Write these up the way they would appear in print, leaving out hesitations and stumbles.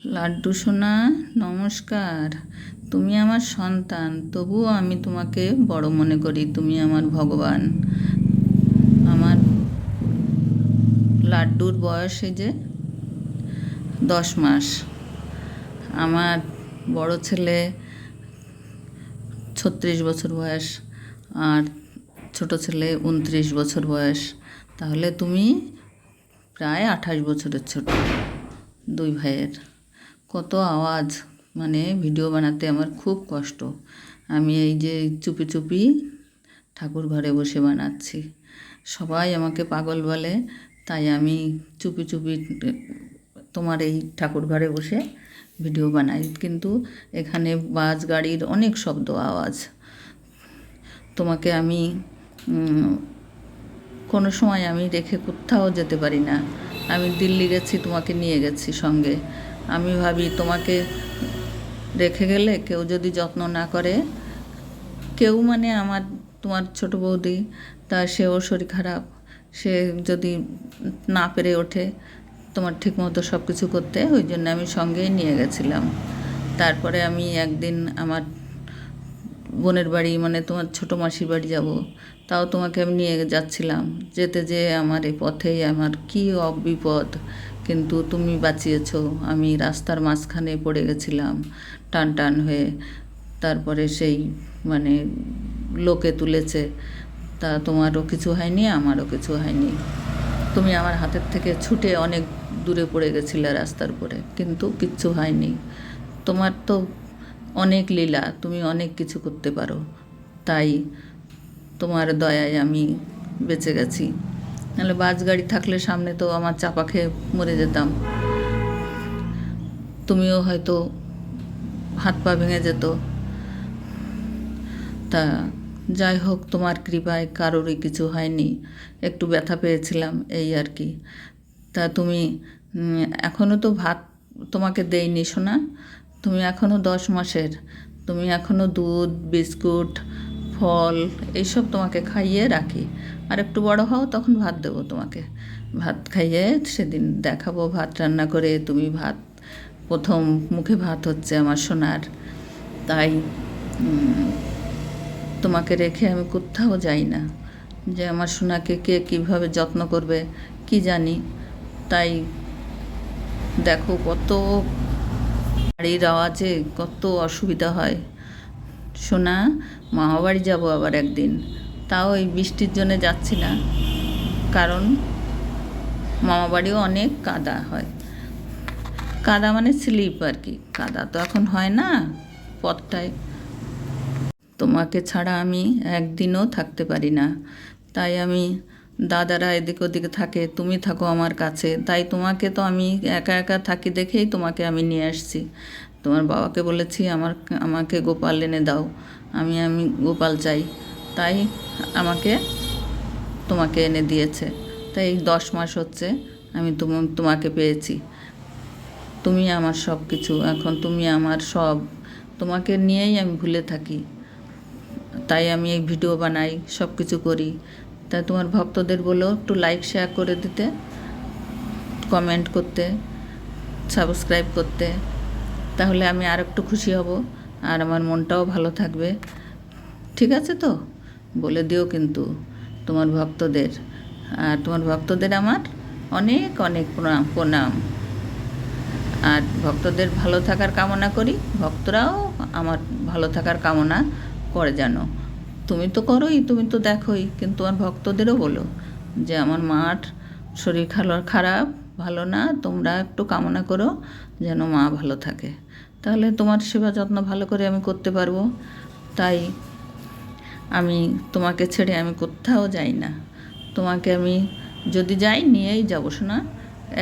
লাড্ডু সোনা, নমস্কার। তুমি আমার সন্তান, তবুও আমি তোমাকে বড় মনে করি। তুমি আমার ভগবান। আমার লাড্ডুর বয়স এই যে 10 মাস। আমার বড় ছেলে 36 বছর বয়স, আর ছোট ছেলে 29 বছর বয়স। তাহলে তুমি প্রায় 28 বছরের ছোট। দুই ভাইয়ের কত আওয়াজ, মানে ভিডিও বানাতে আমার খুব কষ্ট। আমি এই যে চুপি চুপি ঠাকুর ঘরে বসে বানাচ্ছি। সবাই আমাকে পাগল বলে, তাই আমি চুপি চুপি তোমার এই ঠাকুর ঘরে বসে ভিডিও বানাই। কিন্তু এখানে বাস গাড়ির অনেক শব্দ আওয়াজ। তোমাকে আমি কোনো সময় আমি রেখে কোথাও যেতে পারি না। আমি দিল্লি গেছি, তোমাকে নিয়ে গেছি সঙ্গে। আমি ভাবি তোমাকে রেখে গেলে কেউ যদি যত্ন না করে, কেউ মানে তোমার ছোট বৌদি, তা সেও শরীর খারাপ, সে যদি না পেরে ওঠে তোমার ঠিক মতো সব কিছু করতে, ওই জন্য আমি সঙ্গেই নিয়ে গেছিলাম। তারপরে আমি একদিন আমার বোনের বাড়ি, মানে তোমার ছোটো মাসির বাড়ি যাব, তাও তোমাকে আমি নিয়ে যাচ্ছিলাম। যেতে যেয়ে আমার এই পথেই আমার কী বিপদ, কিন্তু তুমি বাঁচিয়েছো। আমি রাস্তার মাঝখানে পড়ে গেছিলাম টান টান হয়ে। তারপরে সেই মানে লোকে তুলেছে, তা তোমারও কিছু হয়নি, আমারও কিছু হয়নি। তুমি আমার হাতের থেকে ছুটে অনেক দূরে পড়ে গেছিলে রাস্তার উপরে, কিন্তু কিচ্ছু হয়নি। তোমার তো অনেক লীলা, তুমি অনেক কিছু করতে পারো, তাই তোমার দয়ায় আমি বেঁচে গেছি। নাহলে বাস গাড়ি থাকলে সামনে তো আমার চাপা খেয়ে মরে যেতাম। তুমিও হয়তো হাত পা ভেঙে যেত। তা যাই হোক, তোমার কৃপায় কারোরই কিছু হয়নি। একটু ব্যথা পেয়েছিলাম, এই আর কি। তা তুমি এখনও তো ভাত তোমাকে দেইনি সোনা। তুমি এখনও 10 মাসের। তুমি এখনও দুধ, বিস্কুট, ফল এইসব তোমাকে খাইয়ে রাখি। আর একটু বড় হও, তখন ভাত দেবো তোমাকে। ভাত খাইয়ে সেদিন দেখাবো ভাত রান্না করে। তুমি ভাত, প্রথম মুখে ভাত হচ্ছে আমার সোনার। তাই তোমাকে রেখে আমি কোথাও যাই না, যে আমার সোনাকে কে কীভাবে যত্ন করবে কি জানি। তাই দেখো কত গাড়ির আওয়াজে কত অসুবিধা হয়। সোনা, মামাবাড়ি যাব আবার একদিন, তাও এই বৃষ্টির জন্যে যাচ্ছি না, কারণ মামাবাড়িও অনেক কাদা হয়। কাদা মানে স্লিপ আর কি, কাদা তো এখন হয় না পথটায়। তোমাকে ছাড়া আমি একদিনও থাকতে পারি না। তাই আমি, দাদারা এদিক ওদিকে থাকে, তুমি থাকো আমার কাছে, তাই তোমাকে তো আমি একা একা থাকি দেখেই তোমাকে আমি নিয়ে আসছি। তোমার বাবাকে বলেছি আমাকে গোপাল এনে দাও, আমি গোপাল চাই, তাই আমাকে তোমাকে এনে দিয়েছে। তাই 10 মাস হচ্ছে আমি তোমাকে পেয়েছি। তুমি আমার সব কিছু, এখন তুমি আমার সব। তোমাকে নিয়েই আমি ভুলে থাকি, তাই আমি এই ভিডিও বানাই, সব কিছু করি। তাই তোমার ভক্তদের বলো একটু লাইক শেয়ার করে দিতে, কমেন্ট করতে, সাবস্ক্রাইব করতে। তাহলে আমি আর একটু খুশি হব, আর আমার মনটাও ভালো থাকবে। ঠিক আছে তো? বলে দিও কিন্তু তোমার ভক্তদের। আর তোমার ভক্তদের আমার অনেক অনেক প্রণাম। আর ভক্তদের ভালো থাকার কামনা করি, ভক্তরাও আমার ভালো থাকার কামনা করে যেন। তুমি তো করোই, তুমি তো দেখোই, কিন্তু আমার ভক্তদেরও বলো যে আমার মার শরীর খারাপ, ভালো না, তোমরা একটু কামনা করো যেন মা ভালো থাকে। তাহলে তোমার সেবা যত্ন ভালো করে আমি করতে পারবো। তাই আমি তোমাকে ছেড়ে আমি কোথাও যাই না। তোমাকে আমি যদি যাই, নিয়েই যাবো শোনা।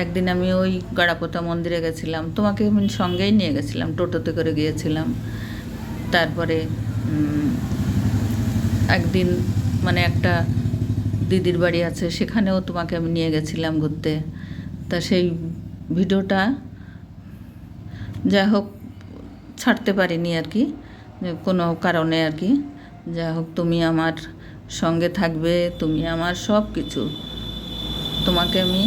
একদিন আমি ওই গাড়াপোতা মন্দিরে গেছিলাম, তোমাকে আমি সঙ্গেই নিয়ে গেছিলাম, টোটোতে করে গিয়েছিলাম। তারপরে একদিন মানে একটা দিদির বাড়ি আছে, সেখানেও তোমাকে আমি নিয়ে গেছিলাম ঘুরতে। তা সেই ভিডিওটা যাই হোক ছাড়তে পারিনি আর কি, কোনো কারণে আর কি। যাই হোক, তুমি আমার সঙ্গে থাকবে, তুমি আমার সব কিছু। তোমাকে আমি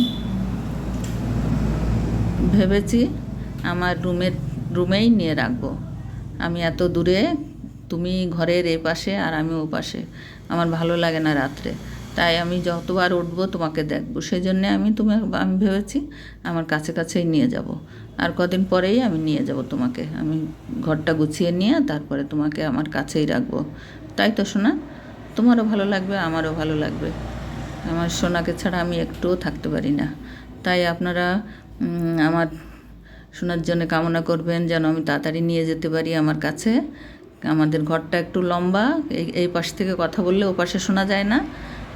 ভেবেছি আমার রুমেই নিয়ে রাখবো। আমি এত দূরে, তুমি ঘরের এ পাশে আর আমি ও পাশে, আমার ভালো লাগে না রাত্রে। তাই আমি যতবার উঠবো তোমাকে দেখবো, সেই জন্যে আমি ভেবেছি আমার কাছে কাছেই নিয়ে যাব। আর কদিন পরেই আমি নিয়ে যাব তোমাকে, আমি ঘরটা গুছিয়ে নিয়ে তারপরে তোমাকে আমার কাছেই রাখবো। তাই তো সোনা? তোমারও ভালো লাগবে, আমারও ভালো লাগবে। আমার সোনাকে ছাড়া আমি একটুও থাকতে পারি না। তাই আপনারা আমার সোনার জন্য কামনা করবেন যেন আমি তাড়াতাড়ি নিয়ে যেতে পারি আমার কাছে। আমাদের ঘরটা একটু লম্বা, এই পাশ থেকে কথা বললে ও পাশে শোনা যায় না,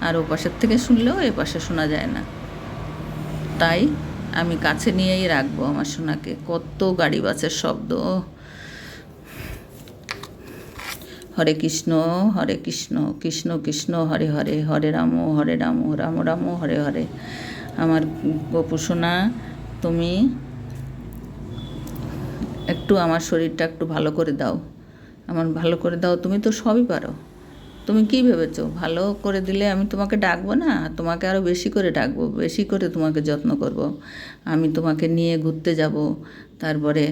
আর ও পাশের থেকে শুনলেও এ পাশে শোনা যায় না। তাই আমি কাছে নিয়েই রাখবো আমার সোনাকে। কত গাড়ি বাসের শব্দ! হরে কৃষ্ণ হরে কৃষ্ণ, কৃষ্ণ কৃষ্ণ হরে হরে, হরে রাম রাম রাম হরে হরে। আমার গপু সোনা, তুমি একটু আমার শরীরটা একটু ভালো করে দাও, আমার ভালো করে দাও। তুমি তো সবই পারো। তুমি কি ভেবেছো ভালো করে দিলে আমি তোমাকে ডাকবো না? তোমাকে আরও বেশি করে ডাকবো, বেশি করে তোমাকে যত্ন করব। আমি তোমাকে নিয়ে ঘুরতে যাব, তারপরে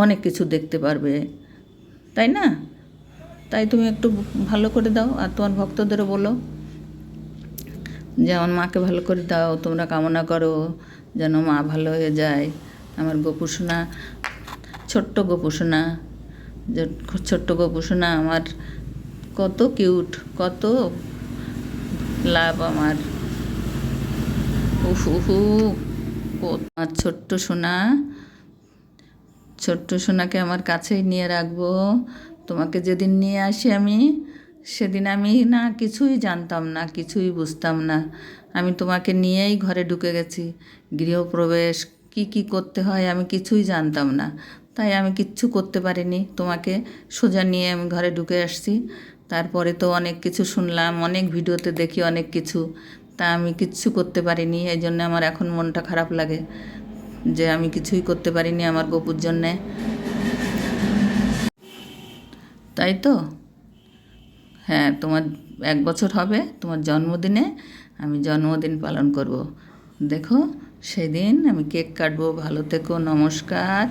অনেক কিছু দেখতে পারবে, তাই না? তাই তুমি একটু ভালো করে দাও, আর তোমার ভক্তদেরও বলো যে আমার মাকে ভালো করে দাও, তোমরা কামনা করো যেন মা ভালো হয়ে যায়। আমার গপু সোনা, ছোট্ট গপু সোনা, যে ছোট্ট গপু সোনা আমার কত কিউট, কত লাভ আমার। উফ উফু, আমার ছোট্ট সোনা, ছোট্ট সোনাকে আমার কাছেই নিয়ে রাখবো। তোমাকে যেদিন নিয়ে আসি আমি, সেদিন আমি না কিছুই জানতাম না, কিছুই বুঝতাম না। আমি তোমাকে নিয়েই ঘরে ঢুকে গেছি। গৃহপ্রবেশ কি কি করতে হয় আমি কিছুই জানতাম না, তাই আমি কিচ্ছু করতে পারিনি। তোমাকে সোজা নিয়ে আমি ঘরে ঢুকে আসছি। তারপরে তো অনেক কিছু শুনলাম, অনেক ভিডিওতে দেখি অনেক কিছু, তা আমি কিচ্ছু করতে পারিনি। এই জন্য আমার এখন মনটা খারাপ লাগে যে আমি কিছুই করতে পারিনি আমার গপুর জন্যে। তাই তো? হ্যাঁ, তোমার 1 বছর হবে তোমার জন্মদিনে, আমি জন্মদিন পালন করব। দেখো, সেদিন আমি কেক কাটবো। ভালো থেকো, নমস্কার।